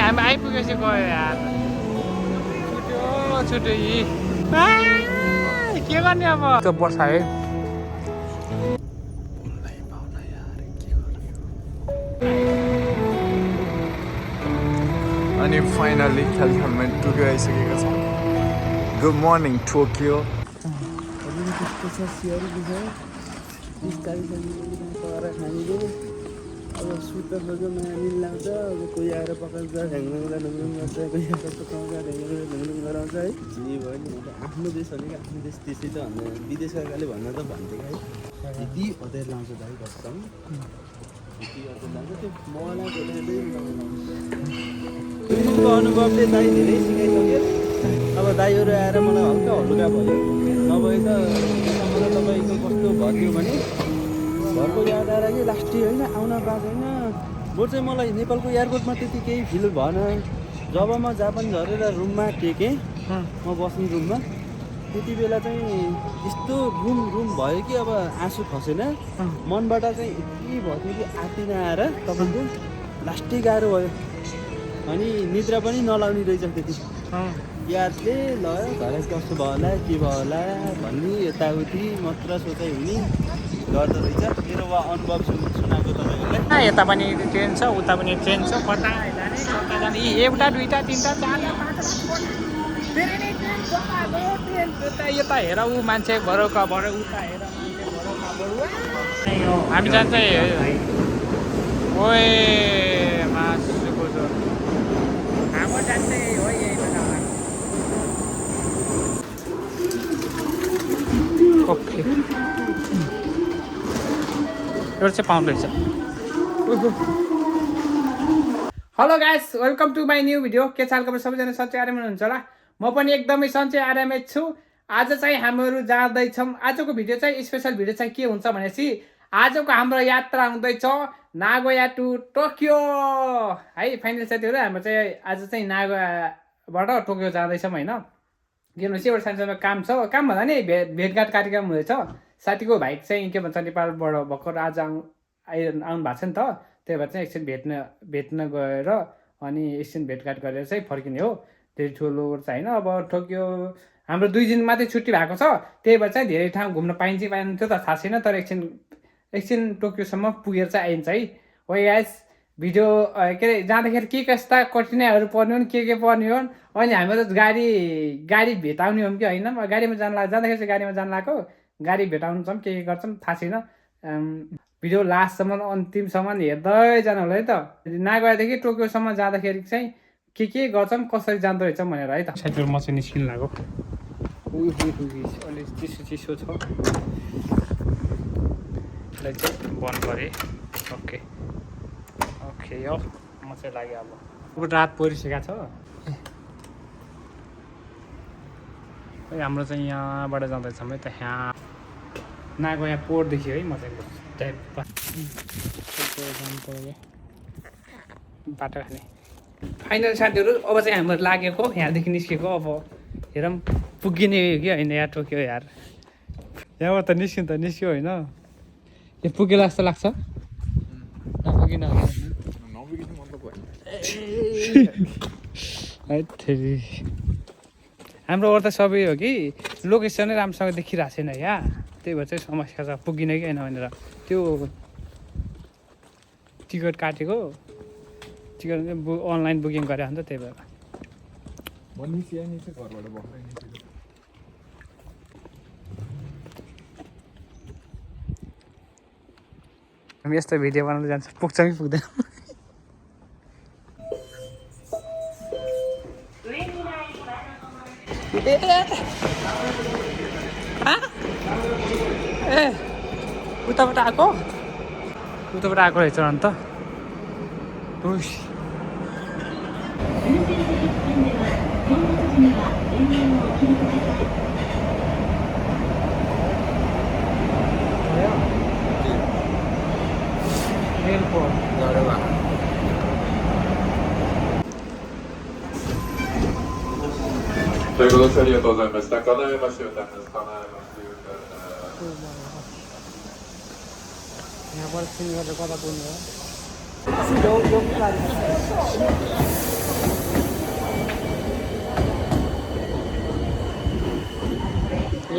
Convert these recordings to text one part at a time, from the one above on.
हामी आइपुगेपछि गयो यार छुट्यो यी के गर्ने अब त बर्षा है अनि फाइनली खेलमा टोकियो आइसकेका छौँ गुड मर्निङ टोकियो अब सुत्दा खोज्यो नयाँ मिल लाउँछ अब कोही आएर पकाउँछ ढ्याङ्ग्रुङ गर्छ कोही आएर पकाउँछ ढ्याङ्ग्रुङ गराउँछ है जे भयो नि आफ्नो देश भनेको आफ्नो देश त्यसै त भन्दैन विदेश गएकाले भन्न त भन्थ्यो है यति अँध्यार लाउँछ दाइ कसम यति अँध्यार लाउँछ त्यो मलाई टुरिज्मको अनुभवले दाइ धेरै सिकाइसक्यो अब दाइहरू आएर मलाई हल्का हल्का भयो नभए त मलाई तपाईँको कस्तो भयो भने घरको याद आएर कि लास्टी होइन आउन पाएको होइन बरु चाहिँ मलाई नेपालको एयरपोर्टमा त्यति केही फिल भएन जब म जापान झरेर रुममा टेकेँ म बस्ने रुममा त्यति बेला चाहिँ यस्तो रुम भयो कि अब आँसु खसेन मनबाट चाहिँ यति भयो कि आत्तिन आएर तपाईँको लास्टै गाह्रो भयो अनि निद्रा पनि नलाउने रहेछ त्यति यादले ल घर कस्तो भयो होला के भयो होला भन्ने यताउति मात्र सोचाइ हुने गर्दो रहेछ मेरो अनुभव सुनाएको तपाईँहरूलाई यता पनि ट्रेन छ उता पनि ट्रेन छ कता जाने एउटा दुईवटा तिनवटा चारवटा पाँचवटा यता हेर ऊ मान्छे भरौका भर उता हेर हामी जान्छ ओए मासुको जो हाम्रो जान्छै हो ओके एउटा चाहिँ पाउँदो रहेछ hello guys welcome to my new video के चाल खबर सबैजना सन्चै आरामै हुनुहुन्छ होला म पनि एकदमै सन्चै आरामै छु आज चाहिँ हामीहरू जाँदैछौँ आजको भिडियो चाहिँ स्पेसल भिडियो चाहिँ के हुन्छ भनेपछि आजको हाम्रो यात्रा हुँदैछ नागोया टु टोकियो है फाइनल साथीहरू हाम्रो चाहिँ आज चाहिँ नागोयाबाट टोकियो जाँदैछौँ होइन किनभने चाहिँ एउटा सानसानो काम छ काम भन्दा नि भेटघाट कार्यक्रम हुँदैछ साथीको भाइ चाहिँ के भन्छ नेपालबाट भर्खर आज आउनु भएको छ नि त त्यही भएर चाहिँ एकछिन भेट्न गएर अनि एकछिन भेटघाट गरेर चाहिँ फर्किने हो धेरै ठुलो चाहिँ होइन अब टोकियो हाम्रो 2 दिन मात्रै छुट्टी भएको छ त्यही भएर चाहिँ धेरै ठाउँ घुम्न पाइन्छ त्यो त थाहा छैन तर एकछिन टोकियोसम्म पुगेर चाहिँ आइन्छ है हो गाइस भिडियो के अरे जाँदाखेरि के कस्ता कठिनाइहरू पर्ने हुन् के पर्ने हुन् अनि हामीहरू गाडी भेटाउने हौँ कि होइन गाडीमा जाँदाखेरि चाहिँ गाडीमा जानु लाग्यो गाडी भेटाउनु छौँ के गर्छौँ थाहा छैन भिडियो लास्टसम्म अन्तिमसम्म हेर्दै जानु होला है त नागोयादेखि टोकियोसम्म जाँदाखेरि चाहिँ के गर्छौँ कसरी जाँदो रहेछ भनेर है त साथीहरू म चाहिँ निस्किनु लाग्यो अलिक चिसो छ यसलाई चाहिँ बन्द गरेँ ओके यो म चाहिँ लाग्यो अब रात परिसकेको छ हाम्रो चाहिँ यहाँबाट जाँदैछौँ है त यहाँ नागोया पोर्टदेखि है म चाहिँ बाटो खाने फाइनल साथीहरू अब चाहिँ हाम्रो लागेको यहाँदेखि निस्केको अब हेरौँ पुगिने कि होइन यहाँ टोकियो यार यहाँबाट त निस्क्यो होइन यो पुगेला जस्तो लाग्छ नपुगिन हाम्रो अरू त सबै हो कि लोकेसनै राम्रोसँग देखिरहेको छैन यहाँ त्यही भएर चाहिँ समस्या छ पुगिने कि होइन भनेर त्यो टिकट काटेको टिकट अनलाइन बुकिङ गरेको नि त त्यही भएर हामी यस्तो भिडियो बनाउँदै जान्छ पुग्छ कि पुग्दैन ए उताबाट आएको रहेछ अन्तということでありがとうございました。叶えましょう。叶えましょう。यहाँबाट सिङ गरेर कता पुग्नु हो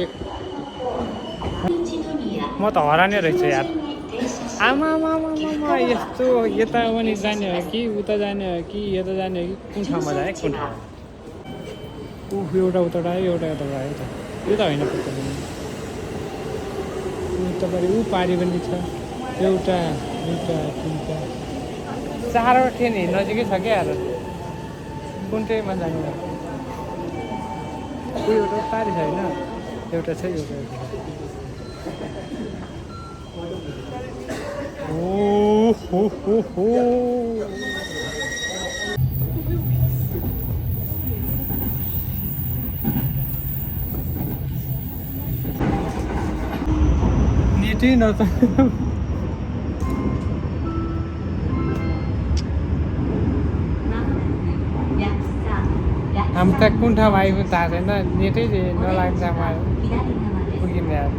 एक म त हरानै रहेछु यार आमा यस्तो यता पनि जाने हो कि उता जाने हो कि यता जाने हो कि कुन ठाउँमा जाने कुन ठाउँमा एउटा उताबाट आयो एउटा यताबाट आयो त यो त होइन पुग्छ उतापट्टि पारि पनि छ एउटा दुईवटा तिनवटा चारवटा ट्रेन नजिकै छ क्या यार कुन ट्रेनमा जानु एउटा पारि छ होइन एउटा छ एउटा नेटै नच हामी त कुन ठाउँमा आइपुग्नु थाहा छैन नेटै नलाग्छ पुग्यौँ यार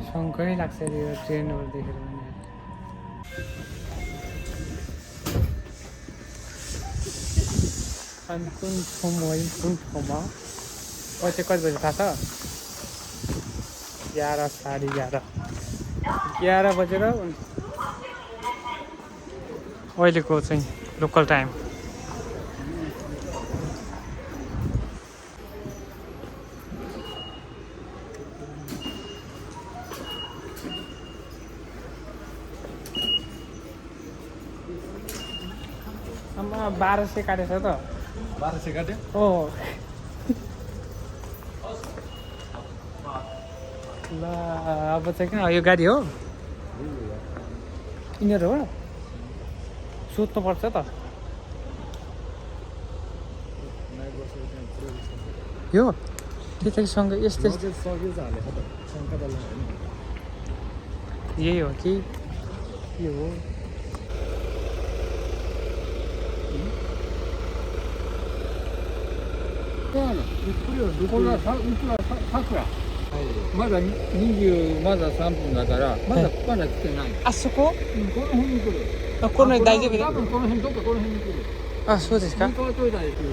सँगै लाग्छ यो ट्रेनहरू देखेर पनि अनि कुन ठाउँमा है कुन ठाउँमा अहिले कति बजी थाहा छ 11 साढे 11 बजेर अहिलेको चाहिँ लोकल टाइम आमा 1200 काटेछ त 1200 काट्यो हो ल अब चाहिँ किन यो गाडी हो यिनीहरू हो सोध्नुपर्छ त यो त्यतैसँग यस्तै यही हो कि यो होまだ20まだ3分だからまだ来てない。あそここの辺に来る。この大丈夫多分この辺どっかこの辺に来る。あそうですか新川トイレですよ。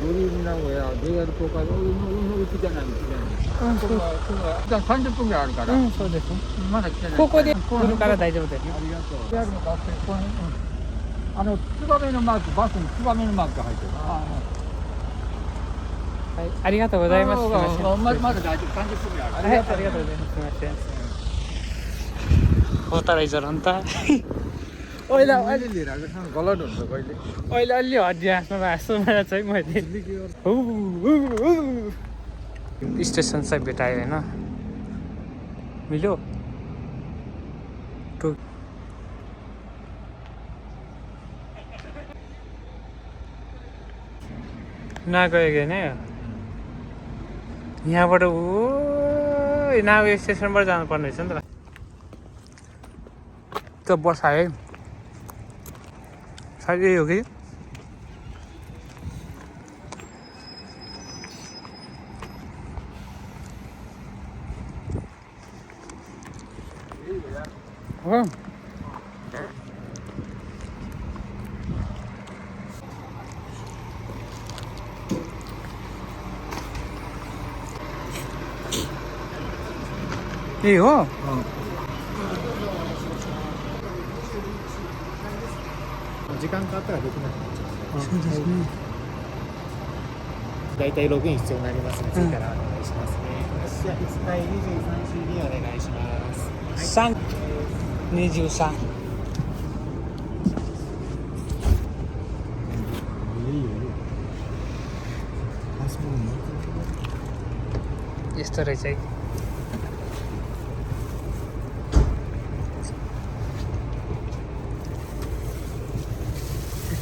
ドリーム名古屋 JR 東海のうちじゃない道じゃない。じゃあ30分ぐらいあるから。そうですまだ来てない。ここで来るから大丈夫ですよありがとう。JR のバス停この辺。ツバメのマークバスにツバメのマークが入ってる。はい、ありがとうございます。まだ大丈夫30分ぐらいある。はい、ありがとうございます。すみません。होटलाइजर अन्त अहिले गलत हुन्छ कहिले अहिले अलि हड्डी आफ्नो हाँसो मारा चाहिँ मैले स्टेसन चाहिँ भेटायो होइन मिल्यो नगएको होइन यहाँबाट नागो स्टेसनबाट जानुपर्ने रहेछ नि त बस आयो सायद यही हो कि हो यही हो時間かかったらできなくなっちゃう。大体ログイン必要になりますので、次からお願いしますね。じゃあ1回 23CD お願いします。3 23यस्तो रहेछ है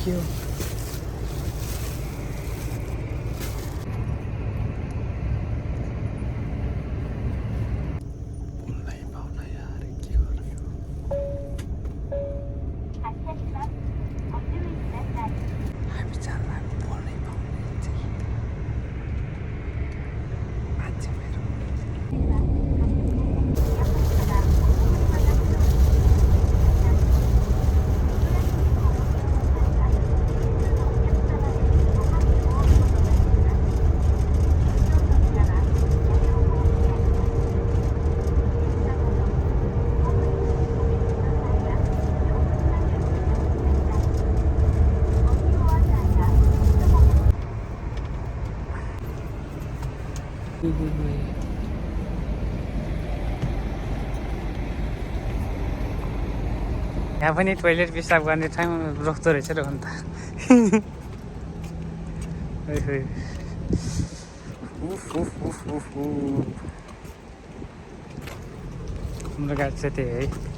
के हो यहाँ पनि टोइलेट पिसाब गर्ने ठाउँ रोक्दो रहेछ र अन्त हाम्रो गाडी चाहिँ त्यही है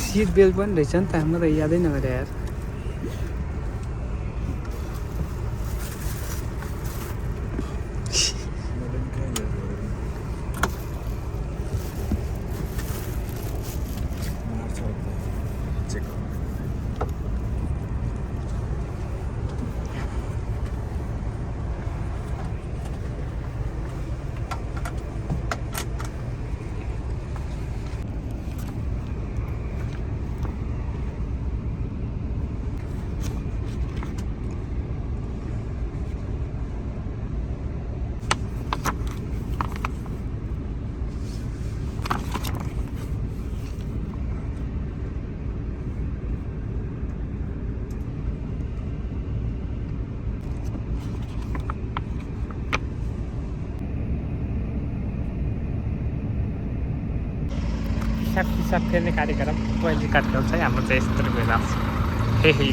सीट बेल्ट पनि रहेछ नि त म त यादै नगरेँ यार पिसाब फेर्ने कार्यक्रम टोइलेट कार्यक्रम चाहिँ हाम्रो चाहिँ यस्तो भइरहेको छ हे हे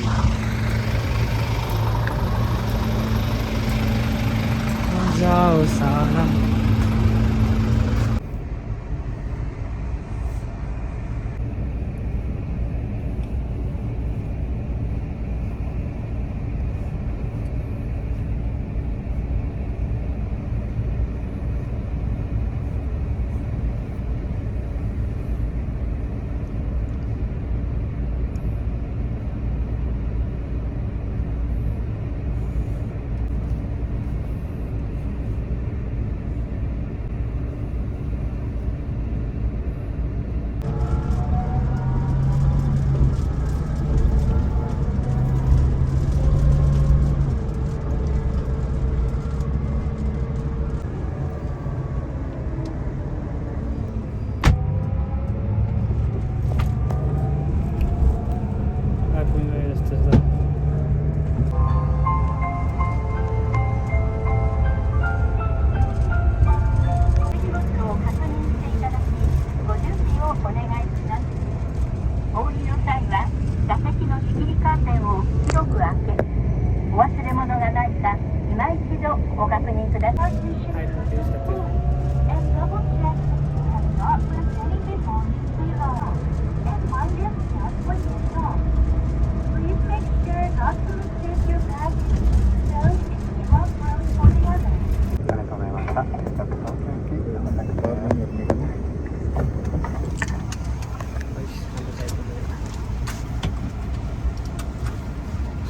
जाओ सारा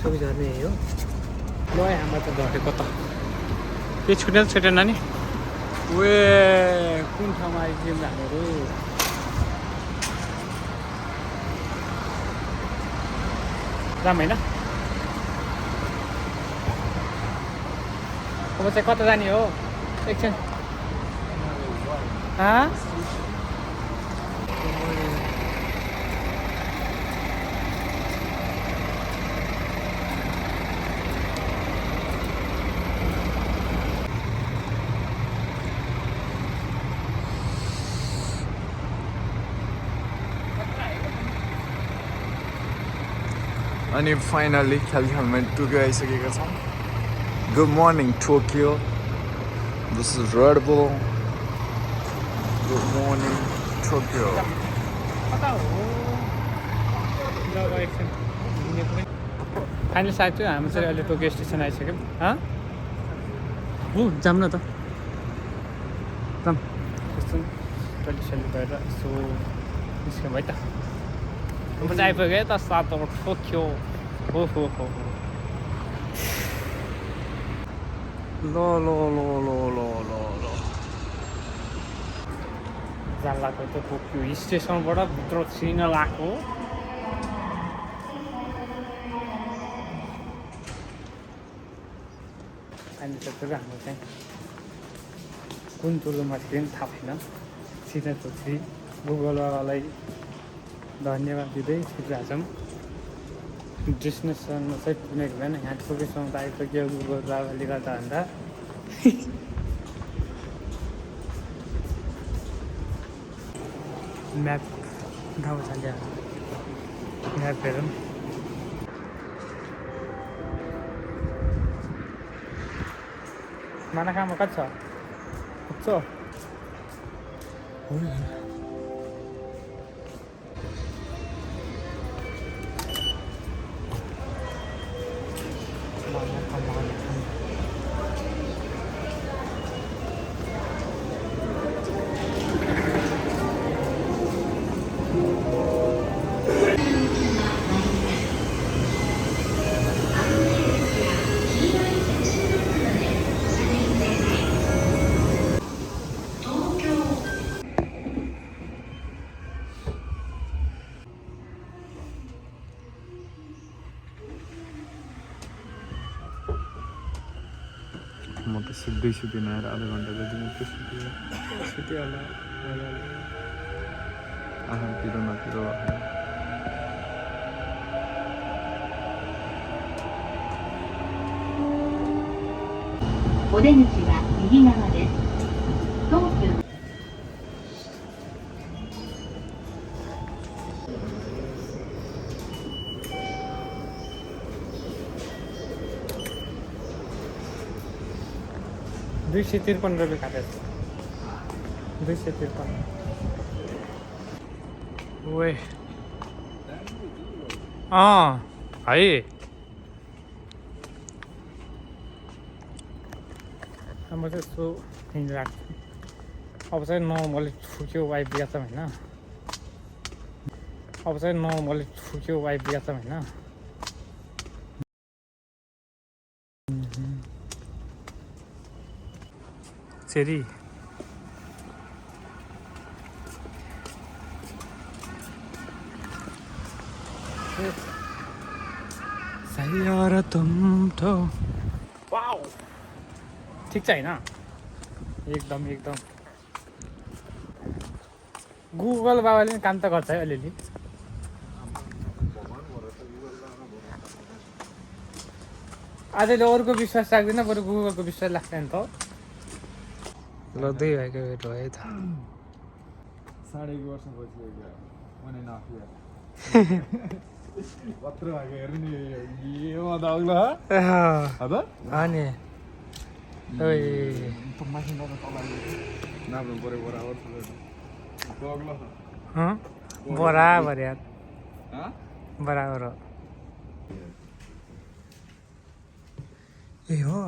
सबै झर्ने हो ल आमा त झरेको त के छुटेन छुटेन नि वे कुन ठाउँमा आइपुग्यौँ हामीहरू राम होइन अब चाहिँ कता जाने हो एकछिन अनि फाइनली खेल्ने टोकियो आइसकेका छौँ good morning Tokyo this is red bull good morning Tokyo final साथी हामी चाहिँ अहिले टोकियो स्टेसन आइसक्यौँ हो जाऊँ न त जाऊँ यस्तो टोइलेट सेलेक्ट गरेर यसो निस्क्यौँ है त म चाहिँ आइपुगेँ त सातो टोकियो हो ल जाल्लाको त टोकियो स्टेसनबाट भित्र छिर्न लाग्यो अनि चाहिँ हाम्रो चाहिँ कुन टोलमा थियो नि थाहा भएन सिधा चाहिँ गुगलवालालाई धन्यवाद दिँदै छिरिरहेको छौँ डेस्टिनेसनमा चाहिँ पुगेको भएन यहाँ पुगेसम्म त आइपुग्यो गुगल बाबाले गर्दा भन्दा म्याप ठाउँ छ म्याप हेरौँ मानाखामा कति छ पुग्छ म त सिधै सुतिन आएर आधा घन्टा जति मात्रै सुतेँ होला आहा पिरो नपिरो お出口は右側です。当プ 253 रुपियाँ काटेछ 253 ओए है अब चाहिँ यसो हिँडिरहेको छु अब चाहिँ नर्मली ठुक्यो वाइफ दिएको छ होइन अब चाहिँ नर्मली ठुक्यो वाइफ दिएको छ होइन चेरी सैयारा तुम तो वाउ ठिक छ होइन एकदम एकदम गुगल बाबाले पनि काम त गर्छ है अलिअलि आजले अरूको विश्वास राख्दैन बरु गुगलको विश्वास लाग्छ नि त ल 2 भएको वेट भयो है त 1.5 वर्ष भइसक्यो 1.5 year कत्रो भएको हेर्नु नि यो म त अग्लो ह अनि ओइ त माथि न त तलाई नाप्नु पर्यो बराबर अग्लो बराबर यार बराबर हो ए हो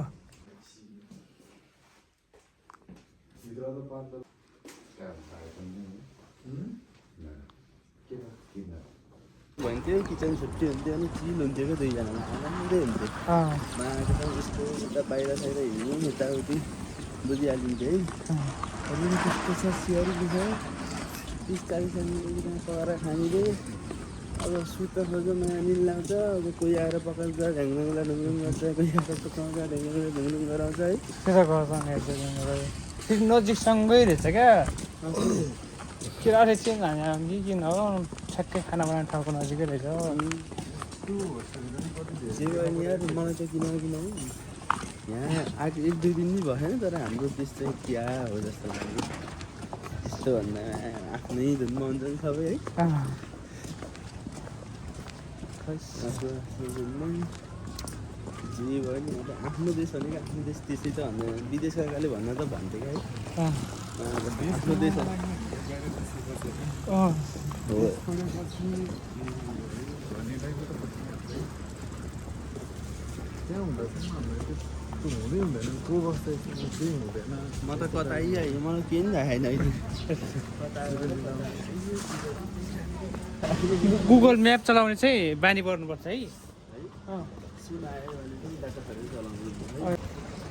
भन्थ्यो किचन छुट्टी हुन्थ्यो अनि चिल हुन्थ्यो क्या दुईजनामा आनन्दै हुन्थ्यो माको यस्तो उता बाहिर साहिर हिँड्नु यताउति बुझिहालिन्थ्यो है अलिअलि त्यस्तो छ सियारी छ 30-40 मिनट पकाएर खानिले अब सुत खोज्छ नयाँ मिल लाउँछ अब कोही आएर पकाउँछ ढ्याङढुङलाई ढुङढुङ गर्छ कोही आएर पकाउँछ ढ्याङढुङलाई ढुङढुङ गराउँछ है त्यसो गर्छ नजिकसँगै रहेछ क्या किराले चाहिँ हामी किन हो ठ्याक्कै खाना बनाउने ठाउँको नजिकै रहेछ जे भयो नि यार मलाई त किन यहाँ आएको 1-2 दिन नि भएन तर हाम्रो देश चाहिँ क्या हो जस्तो लाग्यो त्यस्तो भन्दा आफ्नै धुनमा हुन्छ नि सबै है आफ्नो धुनमा जे भयो नि अब आफ्नो देश भनेको आफ्नो देश त्यसै त भन्दैन विदेश गएकाले भन्न त भन्थ्यो क्या है आफ्नो देश हो म त कतै आयो मलाई केही पनि देखाएन अहिले गुगल म्याप चलाउने चाहिँ बानी पर्नुपर्छ है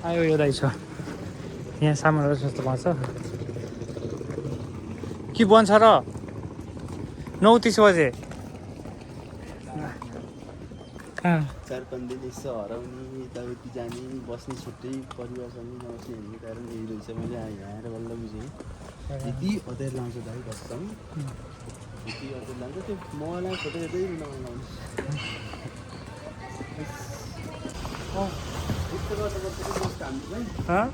आयो यो रहेछ यहाँ सामानहरू जस्तो भन्छ के बन्छ र 9:30 बजे 4-5 दिन यसो हराउने यताउति जाने बस्ने छुट्टै परिवारसँग नबस्ने भन्ने कारण यही रहेछ। मैले यहाँ आएर बल्ल बुझेँ यति अँध्यार लाउँछ दाइ बस्छौँ यति अँध्यार लाउँछ त्यो मलाई फोटो हेर्दै नलाउने यस्तो गर्दा बस्छ हाम्रो चाहिँ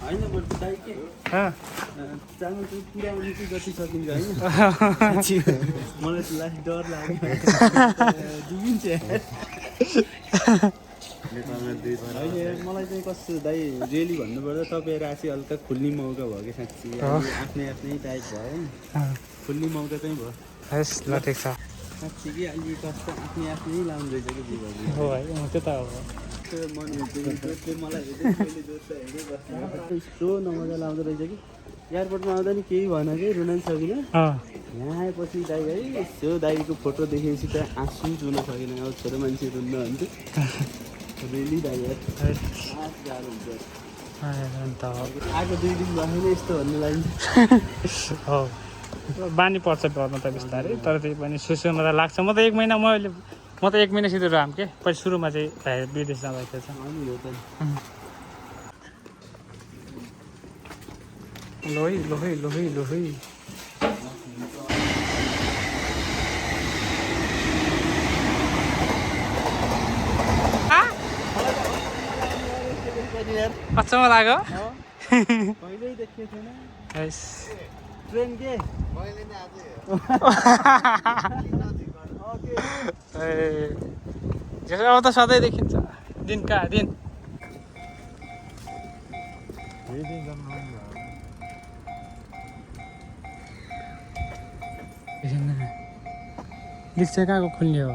होइन बरु दाइ के चामल चाहिँ पुऱ्याउने चाहिँ जति सकिन्छ होइन मलाई त लास्ट डर लाग्यो डुबिन्छ होइन मलाई चाहिँ कस्तो दाइ रियली भन्नुपर्दा तपाईँहरू आएपछि हल्का खुल्ने मौका भयो कि साँच्ची आफ्नै आफ्नै टाइप भयो नि खुल्ने मौका चाहिँ भयो हस् ल ठिक छ साँच्ची कि अहिले कस्तो आफ्नै आफ्नै लाउनु रहेछ कि जीवन हो है त्यो त हो मन जोडले मलाई हेर्दै जोड्छ हेर्दै बस्छ यस्तो नमजा लाउँदो रहेछ कि एयरपोर्टमा आउँदा नि केही भएन कि रुन नि सकिनँ यहाँ आएपछि दाइ है यसो दाइको फोटो देखेपछि त आँसु चुन सकिनँ अब छोरो मान्छे रुन्न भन्थ्यो रेली दाइ गाह्रो हुन्छ अन्त आएको 2 दिन भयो नि यस्तो भन्नु लागि हो बानी पर्छ गर्नु त बिस्तारै तर त्यही पनि सुरुमा त लाग्छ म त 1 महिनासित राम के पछि सुरुमा चाहिँ विदेश जाँदाखेरि छ अनि हो त लोही लोही लोही लोही अचम्म लाग्यो कहिल्यै देखेको थिएन यस ट्रेन के अब त सधैँ देखिन्छ दिनका दिन लिक चाहिँ कहाँको खुल्ने हो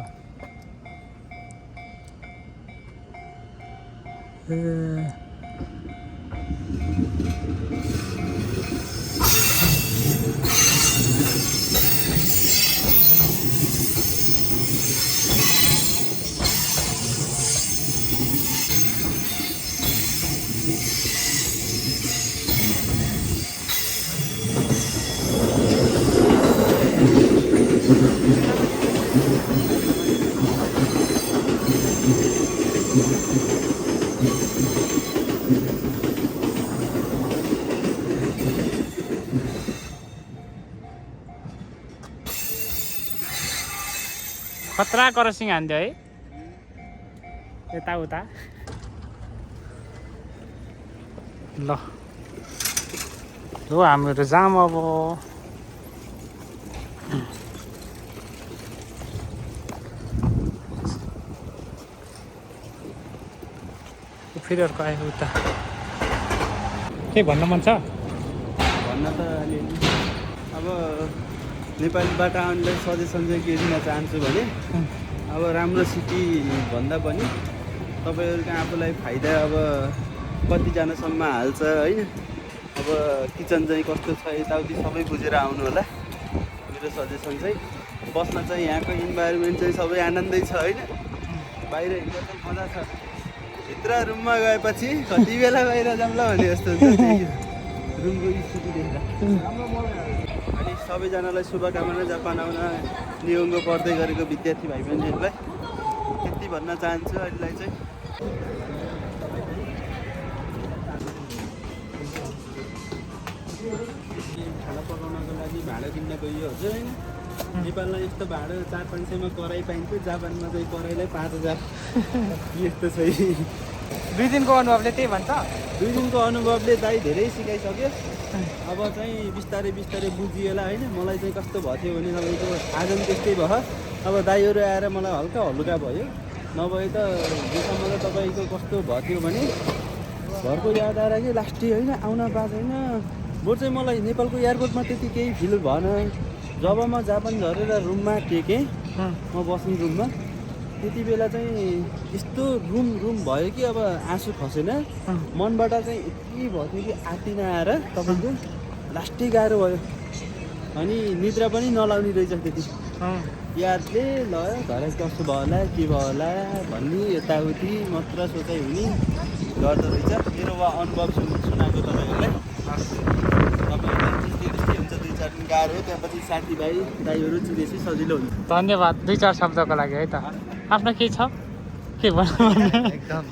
खतरा करसिङ हान्थ्यो है यताउता ल हो हामीहरू जाम अब फेरि अर्को आयो उता के भन्न मन छ भन्न त अलिअलि अब नेपालीबाट आउनेलाई सजेसन चाहिँ के दिन चाहन्छु भने अब राम्रो सिटी भन्दा पनि तपाईँहरूको आफूलाई फाइदा अब कतिजनासम्म हाल्छ होइन अब किचन चाहिँ कस्तो छ यताउति सबै बुझेर आउनु होला मेरो सजेसन चाहिँ बस्न चाहिँ यहाँको इन्भाइरोमेन्ट चाहिँ सबै आनन्दै छ होइन बाहिर हिँड्दा चाहिँ मजा छ भित्र रुममा गएपछि कति बेला बाहिर जाउँला भने जस्तो हुन्छ रुमको स्थिति देख्दा अनि सबैजनालाई शुभकामना जापान आउन नियमको पढ्दै गरेको विद्यार्थी भाइ बहिनीहरूलाई त्यति भन्न चाहन्छु अहिलेलाई चाहिँ खाना पकाउनको लागि भाँडा किन्न गइयो हजुर होइन नेपालमा यस्तो भाँडा 400-500मा कराई पाइन्थ्यो जापानमा चाहिँ कराईलाई 5000 यस्तो चाहिँ 2 दिनको अनुभवले त्यही भन्छ 2 दिनको अनुभवले दाइ धेरै सिकाइसक्यो अब चाहिँ बिस्तारै बिस्तारै बुझिएला होइन मलाई चाहिँ कस्तो भएको थियो भने तपाईँको आज पनि त्यस्तै भयो अब दाइहरू आएर मलाई हल्का हलुका भयो नभए त योसम्म त तपाईँको कस्तो भएको थियो भने घरको याद आएर कि लास्टी होइन आउन पाएन बरु चाहिँ मलाई नेपालको एयरपोर्टमा त्यति केही फिल भएन जब म जापान झरेर रुममा टेकेँ म बस्ने रुममा त्यति बेला चाहिँ यस्तो रुम भयो कि अब आँसु खसेन मनबाट चाहिँ यति भयो थियो कि आत्तिन आएर तपाईँको लास्टै गाह्रो भयो अनि निद्रा पनि नलाउने रहेछ त्यति यादले ल घर कस्तो भयो होला के भयो होला भन्ने यताउति मात्र सोचाइ हुने गर्दो रहेछ मेरो अनुभव सुनाएको तपाईँहरूलाई त्यस्तै हुन्छ 2-4 दिन गाह्रो त्यहाँपछि साथीभाइ दाइहरू चिनेपछि सजिलो हुन्छ धन्यवाद 2-4 शब्दको लागि है त आफ्नो के छ के भन्नु एकदम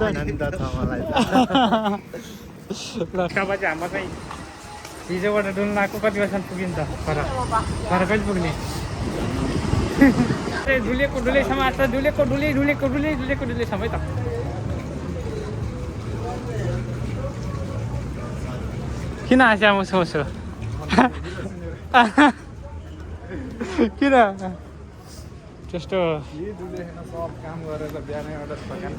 आनन्द छ मलाई त ल काबा चाहिँ हाम्रो चाहिँ हिजोबाट डुल्न आएको कति बजीसम्म पुगिन्छ घर कहिले पुग्ने डुलेको डुलेसम्म आज डुलेको डुलेसम्म है त किन हाँस्या मुसु किन त्यस्तो सब काम गरेर बिहानै एउटा थकान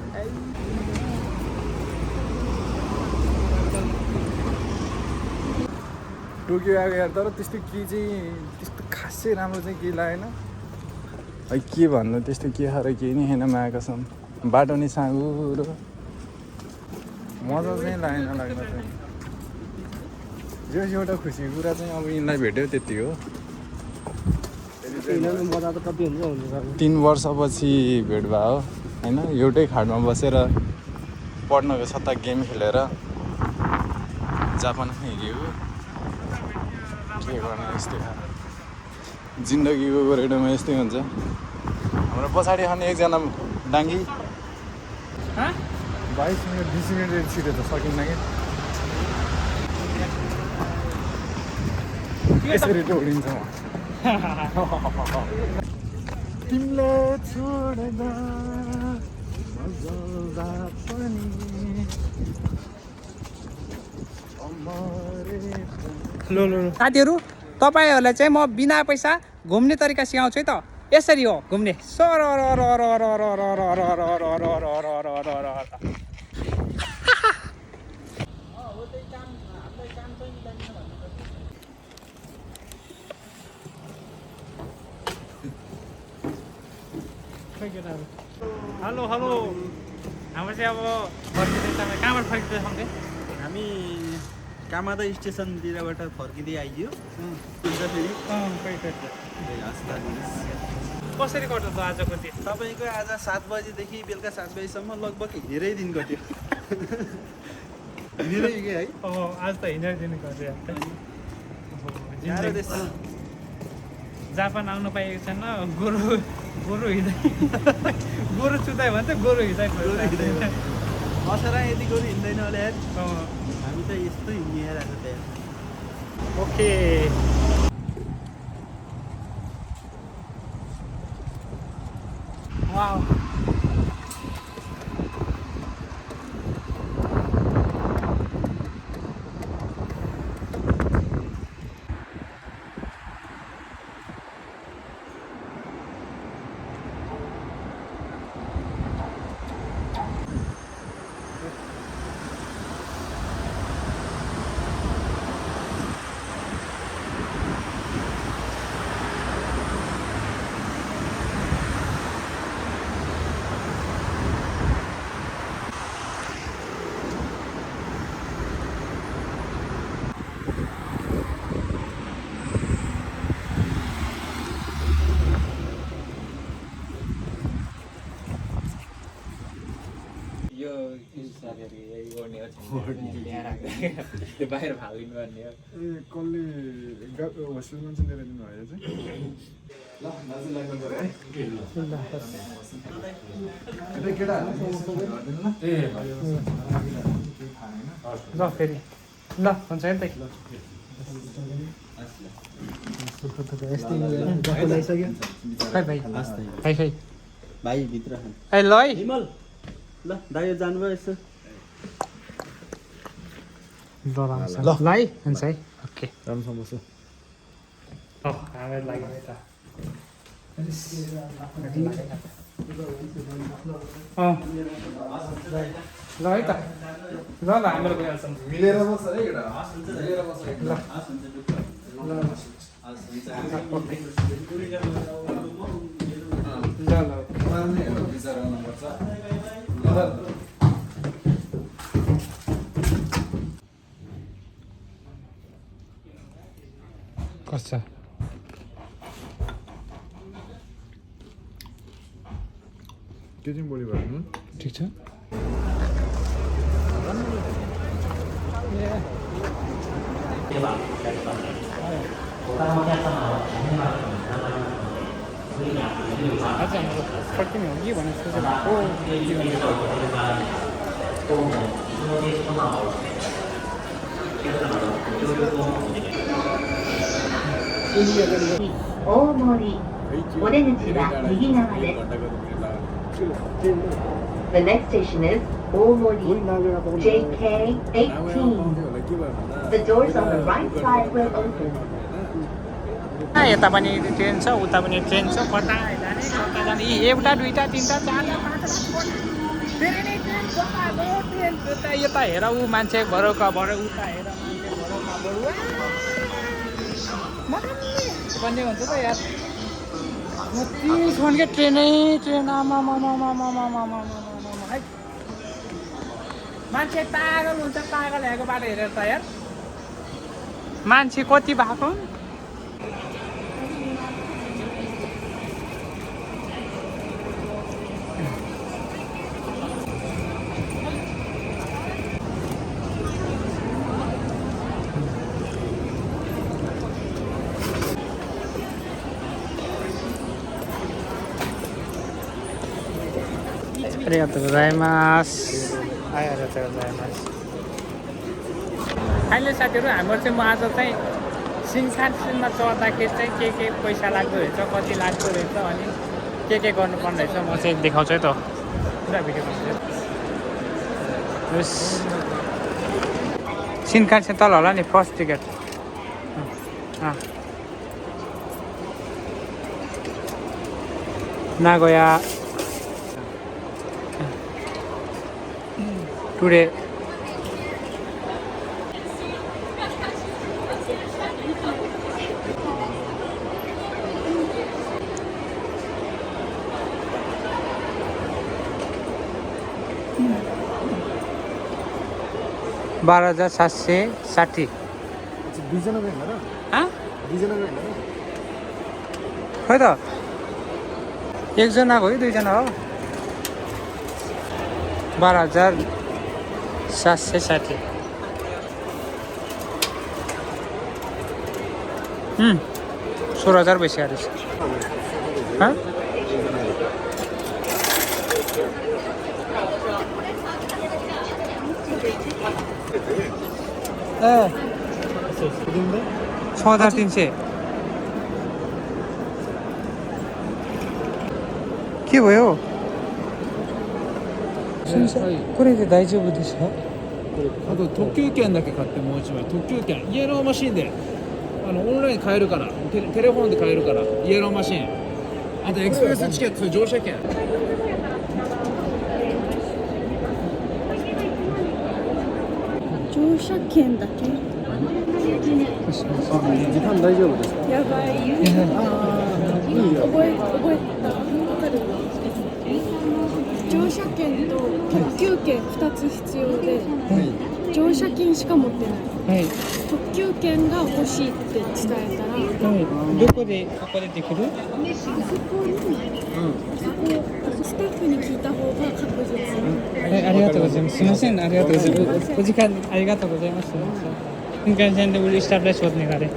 टोकियो आएको यार तर त्यस्तो के चाहिँ त्यस्तो खासै राम्रो चाहिँ केही लागेन है के भन्नु त्यस्तो के खाएर केही नि छैन मायाकसम बाटो नि साँगुरो मजा चाहिँ लागेन लाग्न चाहिँ जो एउटा खुसीको कुरा चाहिँ अब यिनलाई भेट्यो त्यति हो मजा त कति हुन्छ 3 वर्षपछि भेट भयो होइन एउटै खाटमा बसेर पढ्नको सट्टा गेम खेलेर जापान हिँड्यो के गर्ने यस्तै जिन्दगीको गोरेटोमा यस्तै हुन्छ हाम्रो पछाडि खाने एकजना डाङ्गी 22 मिनट 20 मिनट छिटो त सकिन्न कि यसरी टोडिन्छ तिमीले छोड्दा साथीहरू तपाईँहरूलाई चाहिँ म बिना पैसा घुम्ने तरिका सिकाउँछु है त यसरी हो घुम्ने हेलो हेलो हाम्रो चाहिँ अब फर्किँदैछ कहाँबाट फर्किँदैछ हामी कामादा स्टेसनतिरबाट फर्किँदै आइयो हुन्छ फेरि कसरी कट्छ त आजको दिन तपाईँको आज 7 बजीदेखि बेलुका 7 बजीसम्म लगभग हिँडेरै दिन कट्यो हिँडेरै कि है आज त हिँडेर दिनु पर्यो जापान आउनु पाएको छैन गोरु हिँड्दै गोरु चुतायो भने त गोरु हिँड्दै असरा यति गोरु हिँड्दैन होला यार हामी त यस्तो हिँडिएर आएको त्यहाँ ओके वाउ बाहिर फालिनु गर्ने हो कसले होस्टेल मान्छे लिएर दिनुभयो चाहिँ ल दाजु लाग्नु पर्यो है ल फेरि ल हुन्छ नि त खै भाइ खै भाइ भित्र ए ल है हिमल ल दाइ जानुभयो यसो ल है हुन्छ है ओके राम्रोसँग बस्छु हाम्रो लागि त ल है त ल हाम्रो गइहाल्छौँ मिलेर बस्छ है केटा मिलेर बस्छ विचार गर्नुपर्छ कस्तो त्यो चाहिँ बोली भन्नु ठिक छ आज हाम्रो फर्किने हो कि भनेर सोचेको大森お出口は右側です。The next station is 大森 JK18. The doors on the right side will open. यता पनि ट्रेन छ उता पनि ट्रेन छ कता जाने एउटा दुईटा तिनटा चारवटा पाँचवटा धेरै नै ट्रेन छ ट्रेन यता हेर ऊ मान्छे भरौका भर उता हेर मान्छे भरौका भरौँ भन्ने हुन्छ त यार तीसखण्डकै ट्रेन आमा है मान्छे पागल हुन्छ पागल हेरेको बाटो हेरेर त यार मान्छे कति भएकोありがとうございます。はい、ありがとうございます。अहिले साथीहरू हाम्रो चाहिँ म आज चाहिँ सिनखानसिनमा चढ्दाखेरि चाहिँ के पैसा लाग्दो रहेछ कति लाग्दो रहेछ अनि के गर्नुपर्ने रहेछ म चाहिँ देखाउँछु है त पुरा भिडियो गर्छु सिनखानसिन तल होला नि फर्स्ट टिकट नागोया टुडे $12,760 खै त एकजनाको हो कि दुईजना हो 12,760 16,000 पैसे रहेछ ए 6,300के भयोこれで大丈夫ですかあと特急券だけ買ってもう一枚特急券イエローマシンでオンライン買えるからテレフォンで買えるからイエローマシンあとエクスプレスチケット乗車券乗車券だけ時間大丈夫ですかやばい覚えたわかる乗車券と特急券2つ必要で、乗車券しか持ってない、特急券が欲しいって伝えたら、どこでここでできる？あそこに、スタッフに聞いた方が確実。ありがとうございます。すみません、ありがとうございます。お時間ありがとうございます。新幹線で우리スタッフソードにがれ。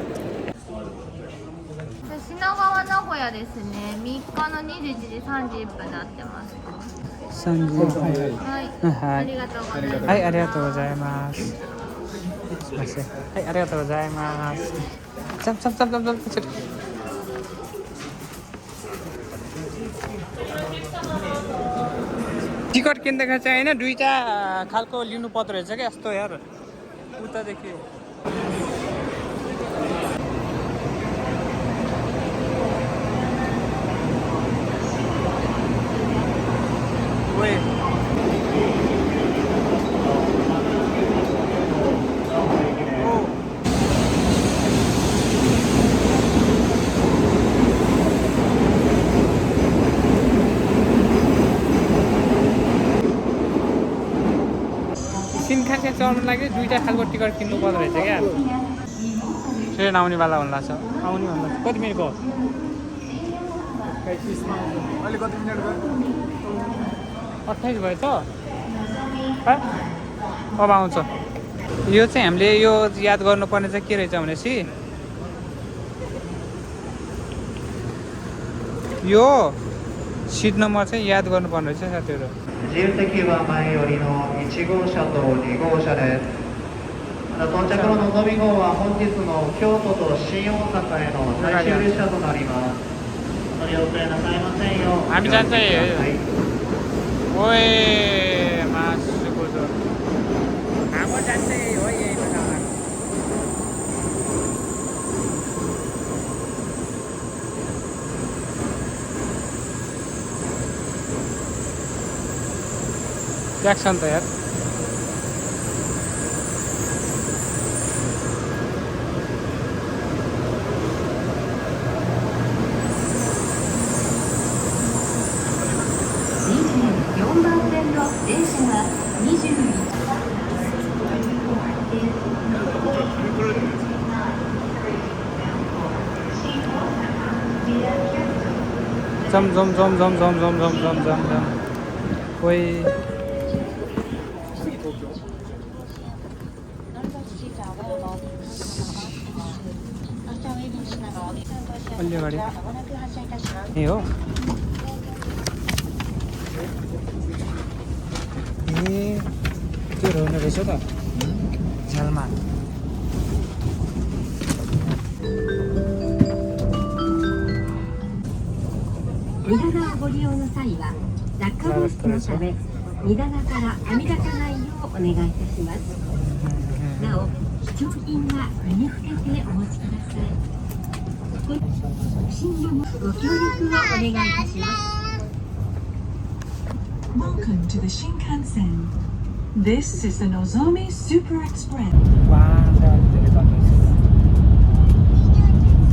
品川名古屋ですね。3日の21時31分になってます。3時。はい。ありがとうございます。はい、ありがとうございます。すみません。はい、ありがとうございます。ちょっと。टिकट किन्दाखेरि चाहिँ होइन दुईटा खालको लिनु पर्दो रहेछ क्या यस्तो यार उतादेखि सिनखानसेन चढ्नु लागि दुईटा खालको टिकट किन्नु पर्दो रहेछ क्या ट्रेन आउनेवाला हुन लाग्छ आउने भन्दा कति मिनटको अहिले कति मिनट भयो 28 भयो त अब आउँछ यो चाहिँ हामीले यो याद गर्नुपर्ने चाहिँ के रहेछ भनेपछि यो सिट नम्बर चाहिँ याद गर्नुपर्ने रहेछ साथीहरू 自由席は前よりの1号車と2号車です。到着ののぞみ号は本日の京都と新大阪への最終列車となります。お乗り遅れなさいませんよう。 हामी जान्छ है। はい ओए मासुको झोल हाम्रो जान्छै हो यही बेला ट्याक्स नि त यार जम जम जम जम जम जम जम जम जम जम ओए अलि अगाडि ए हो ए त्यो रहने रहेछ त झ्यालमा荷棚をご利用の際は落下防止のため荷棚からはみ出さないようお願いいたします。なお貴重品は身につけてお持ちください。不審者もご協力をお願いいたします。 Welcome to the Shinkansen. This is the Nozomi Super Express.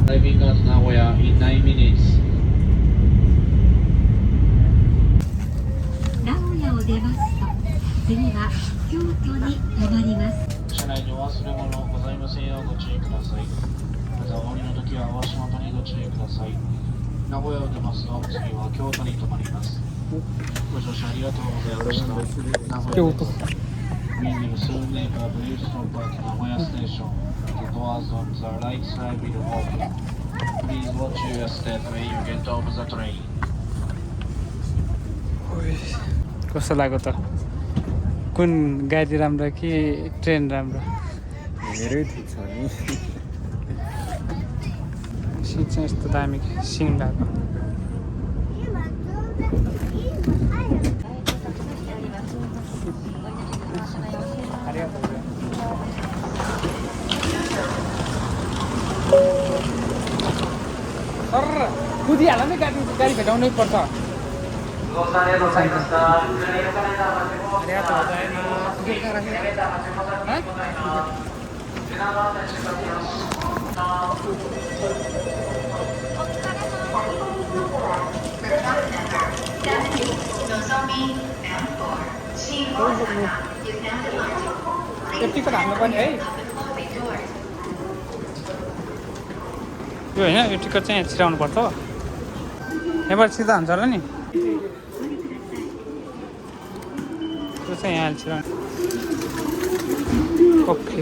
Arriving at Nagoya in 9 minutes. 名古屋を出ますと次は京都に止まります。車内にお忘れ物ございませんようご注意ください。またお降りの時はお足元にご注意ください。名古屋を出ますと次は京都に停まります。ご乗車ありがとうございました。名古屋です。We will soon make a brief stop at Nagoya Station. The doors on the right side will open. Please watch your step when you get off the train. कस्तो लाग्यो त कुन गाडी राम्रो कि train राम्रो धेरै ठिक छ नि सिट चाहिँ यस्तो दामी सिङ भएको कुदिहाल्यो नि गाडी गाडी भेटाउनै पर्छ टिकट हाल्नु पर्ने है यो होइन यो टिकट चाहिँ यहाँ छिराउनु पर्छ यहाँबाट सिधा हुन्छ होला नि त्यो चाहिँ यहाँ छिराउनु ओके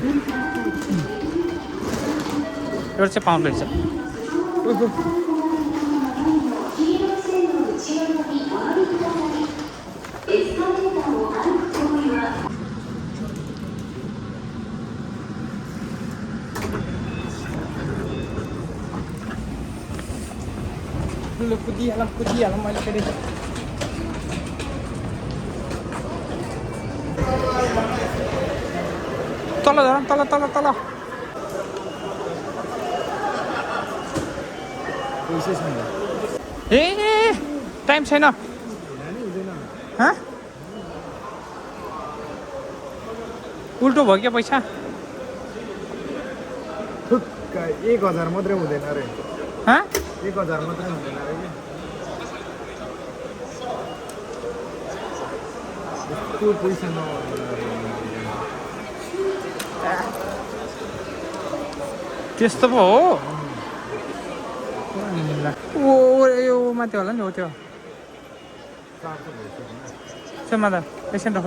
एउटा चाहिँ पाउँदो रहेछ Lu kudihalam मैले फेरि तल झर तल तल तल ए टाइम छैन हाँ उल्टो भयो क्या पैसा 1000 मात्रै हुँदैन रे हाँ 1000 मात्रै हुँदैन रे त्यो पैसा न त्यस्तो पो हो ओ यो माथि होला नि हो त्यो समाधान एकछिन राख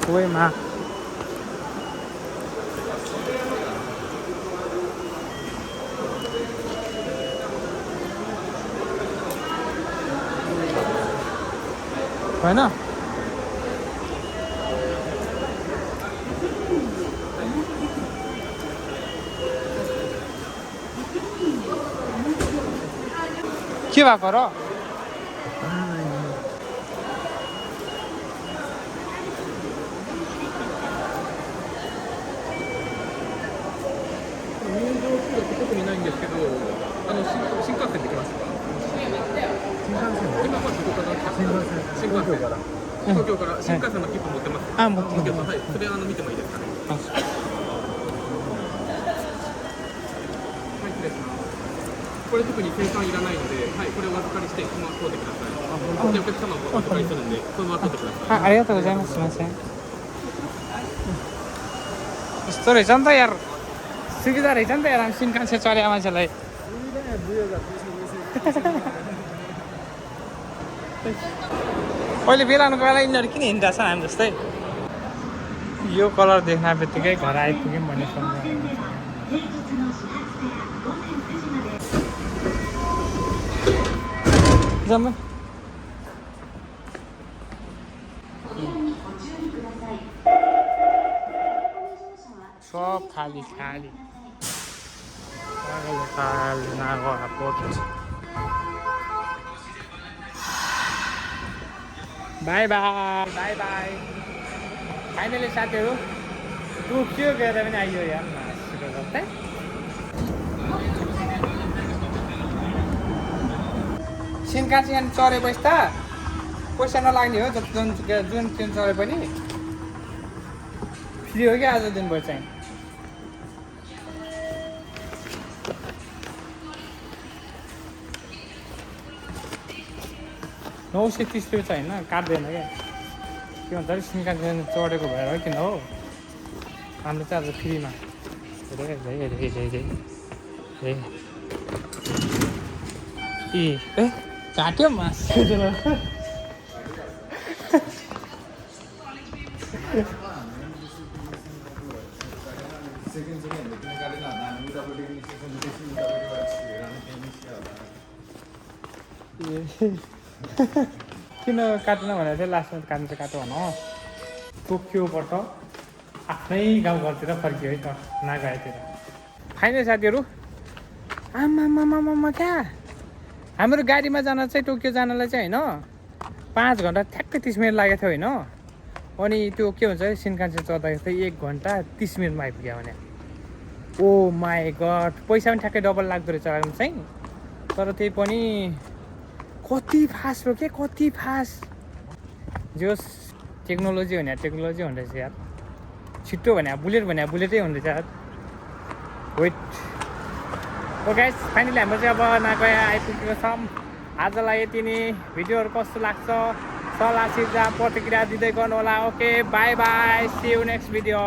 ओए मा होइन के भएको रこれ特に計算いらないので、はい、これお預かりして、このまま通ってください。で、お客様もお預かりするんで、このまま通ってください。ありがとうございます。すみません。यस्तो रहेछ नि त यार सुविधा रहेछ नि त यार सिनकान्से चढेको मान्छेलाई पहिले बेलानुको बेला यिनीहरू किन हिँडिरहेछ हामी जस्तै यो कलर देख्न बित्तिकै घर आइपुग्यौँ भन्ने सम्झना जम्मै सब खाली खाली खाली नागो bye bye bye bye finally साथीहरू टोकियो गएर पनि आइयो यार मासुको जस्तै सिनकान्सेन चढेपछि त पैसा नलाग्ने हो जुन ट्रेन चढे पनि फ्री हो क्या आज दिनभर चाहिँ 930 रुपियाँ छ होइन काट्दैन क्या के भन्छ अरे सिनकान्सेन चढेको भएर हो किन हो हाम्रो चाहिँ आज फ्रीमा ए काट्यो मासु किन काट्न भनेर चाहिँ लास्टमा काट्नु चाहिँ काट्यो भन टोकियोबाट आफ्नै गाउँघरतिर फर्कियो है त नागातिर फाइनल साथीहरू आमामामामा क्या हाम्रो गाडीमा जान चाहिँ टोकियो जानलाई चाहिँ होइन 5 घन्टा ठ्याक्कै 30 मिनट लागेको थियो होइन अनि त्यो के भन्छ सिनकान्सेन चढ्दाखेरि चाहिँ 1 घन्टा 30 मिनटमा आइपुग्यो भने ओ माई गड पैसा पनि ठ्याक्कै डबल लाग्दो रहेछ हामी चाहिँ तर त्यही पनि कति फास्ट हो के कति फास्ट जो टेक्नोलोजी भने टेक्नोलोजी हुँदैछ यार छिट्टो भने बुलेट भने बुलेटै हुँदैछ यार वेट ओ गाइस फाइनली हाम्रो चाहिँ अब नागोया आइपुगेको छौँ आजलाई यति नै भिडियोहरू कस्तो लाग्छ सल्लाह सुझाव प्रतिक्रिया दिँदै गर्नु होला okay bye bye see you next video